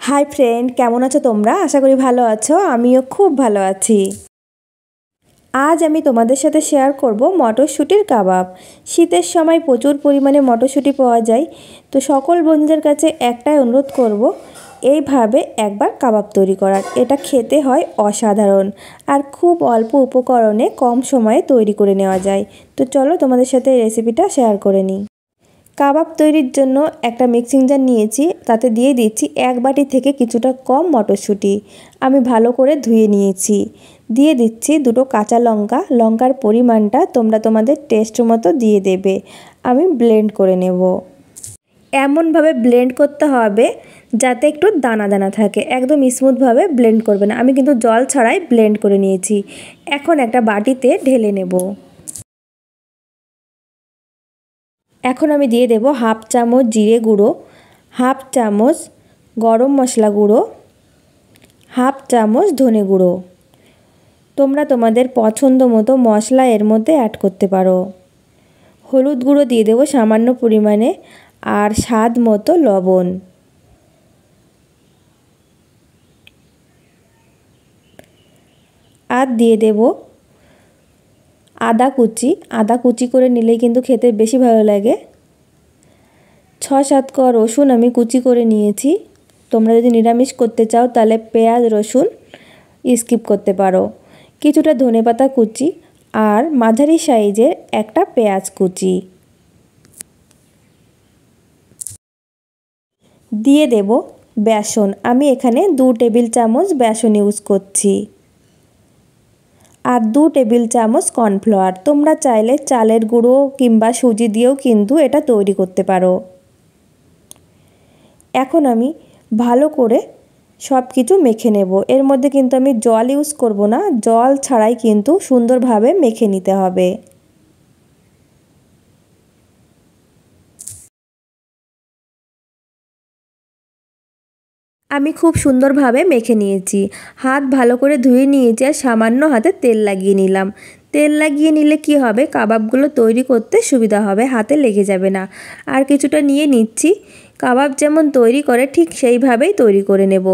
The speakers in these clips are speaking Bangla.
হাই ফ্রেন্ড, কেমন আছো তোমরা? আশা করি ভালো আছো। আমিও খুব ভালো আছি। আজ আমি তোমাদের সাথে শেয়ার করব মটরশুঁটির কাবাব। শীতের সময় প্রচুর পরিমাণে মটরশুঁটি পাওয়া যায়, তো সকল বন্ধুদের কাছে একটাই অনুরোধ করব, এইভাবে একবার কাবাব তৈরি করার। এটা খেতে হয় অসাধারণ আর খুব অল্প উপকরণে কম সময়ে তৈরি করে নেওয়া যায়। তো চলো তোমাদের সাথে এই রেসিপিটা শেয়ার করে নিই। কাবাব তৈরির জন্য একটা মিক্সিং জার নিয়েছি, তাতে দিয়ে দিচ্ছি 1 বাটি থেকে কিছুটা কম মটরশুঁটি। আমি ভালো করে ধুয়ে নিয়েছি। দিয়ে দিচ্ছি 2টো কাঁচা লঙ্কা। লঙ্কার পরিমাণটা তোমরা তোমাদের টেস্ট মতো দিয়ে দেবে। আমি ব্লেন্ড করে নেব। এমনভাবে ব্লেন্ড করতে হবে যাতে একটু দানা দানা থাকে, একদম স্মুথভাবে ব্লেন্ড করবে না। আমি কিন্তু জল ছাড়াই ব্লেন্ড করে নিয়েছি। এখন একটা বাটিতে ঢেলে নেব। এখন আমি দিয়ে দেব 1/2 চামচ জিরে গুঁড়ো, 1/2 চামচ গরম মশলা গুঁড়ো, 1/2 চামচ ধনে গুঁড়ো। তোমরা তোমাদের পছন্দ মতো মশলা এর মধ্যে অ্যাড করতে পারো। হলুদ গুঁড়ো দিয়ে দেব সামান্য পরিমাণে, আর স্বাদ মতো লবণ। আর দিয়ে দেব আদা কুচি। আদা কুচি করে নিলেই কিন্তু খেতে বেশি ভালো লাগে। 6-7 কোয়া রসুন আমি কুচি করে নিয়েছি। তোমরা যদি নিরামিষ করতে চাও তাহলে পেঁয়াজ রসুন স্কিপ করতে পারো। কিছুটা ধনেপাতা কুচি আর মাঝারি সাইজের একটা পেঁয়াজ কুচি দিয়ে দেব বেসন। আমি এখানে 2 টেবিল চামচ বেসন ইউজ করছি, আর 2 টেবিল চামচ কর্নফ্লাওয়ার। তোমরা চাইলে চালের গুঁড়ো কিংবা সুজি দিয়েও কিন্তু এটা তৈরি করতে পারো। এখন আমি ভালো করে সব কিছু মেখে নেব। এর মধ্যে কিন্তু আমি জল ইউজ করব না, জল ছাড়াই কিন্তু সুন্দরভাবে মেখে নিতে হবে। আমি খুব সুন্দরভাবে মেখে নিয়েছি। হাত ভালো করে ধুয়ে নিয়েছি আর সামান্য হাতে তেল লাগিয়ে নিলাম। তেল লাগিয়ে নিলে কি হবে, কাবাবগুলো তৈরি করতে সুবিধা হবে, হাতে লেগে যাবে না। আর কিছুটা নিয়ে নিচ্ছি। কাবাব যেমন তৈরি করে ঠিক সেইভাবেই তৈরি করে নেব।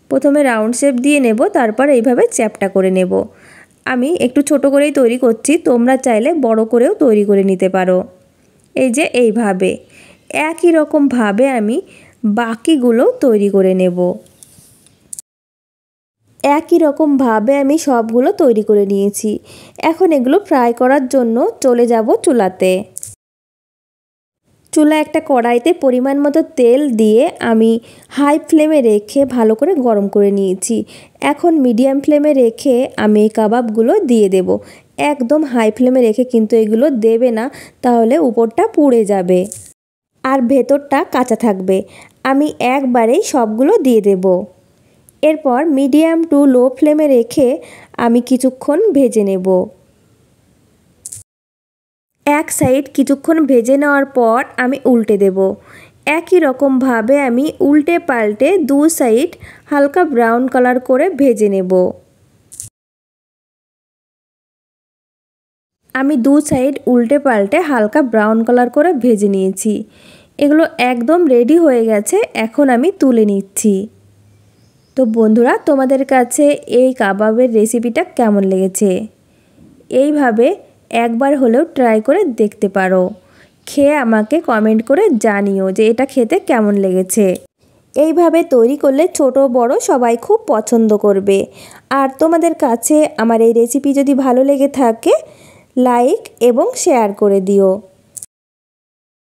প্রথমে রাউন্ড শেপ দিয়ে নেব, তারপর এইভাবে চ্যাপ্টা করে নেব। আমি একটু ছোট করেই তৈরি করছি, তোমরা চাইলে বড় করেও তৈরি করে নিতে পারো। এই যে এইভাবে একই রকমভাবে আমি বাকিগুলো তৈরি করে নেব। একই রকমভাবে আমি সবগুলো তৈরি করে নিয়েছি। এখন এগুলো ফ্রাই করার জন্য চলে যাব চুলাতে। চুলা একটা কড়াইতে পরিমাণ মতো তেল দিয়ে আমি হাই ফ্লেমে রেখে ভালো করে গরম করে নিয়েছি। এখন মিডিয়াম ফ্লেমে রেখে আমি এই কাবাবগুলো দিয়ে দেব। একদম হাই ফ্লেমে রেখে কিন্তু এগুলো দেবে না, তাহলে উপরটা পুড়ে যাবে আর ভেতরটা কাঁচা থাকবে। আমি একবারেই সবগুলো দিয়ে দেব। এরপর মিডিয়াম টু লো ফ্লেমে রেখে আমি কিছুক্ষণ ভেজে নেব। এক সাইড কিছুক্ষণ ভেজে নেওয়ার পর আমি উল্টে দেব। একই রকমভাবে আমি উল্টে পাল্টে 2 সাইড হালকা ব্রাউন কালার করে ভেজে নেব। আমি 2 সাইড উল্টে পাল্টে হালকা ব্রাউন কালার করে ভেজে নিয়েছি। এগুলো একদম রেডি হয়ে গেছে। এখন আমি তুলে নিচ্ছি। তো বন্ধুরা, তোমাদের কাছে এই কাবাবের রেসিপিটা কেমন লেগেছে? এইভাবে একবার হলেও ট্রাই করে দেখতে পারো। খেয়ে আমাকে কমেন্ট করে জানিও যে এটা খেতে কেমন লেগেছে। এইভাবে তৈরি করলে ছোট বড় সবাই খুব পছন্দ করবে। আর তোমাদের কাছে আমার এই রেসিপি যদি ভালো লেগে থাকে, লাইক এবং শেয়ার করে দিও।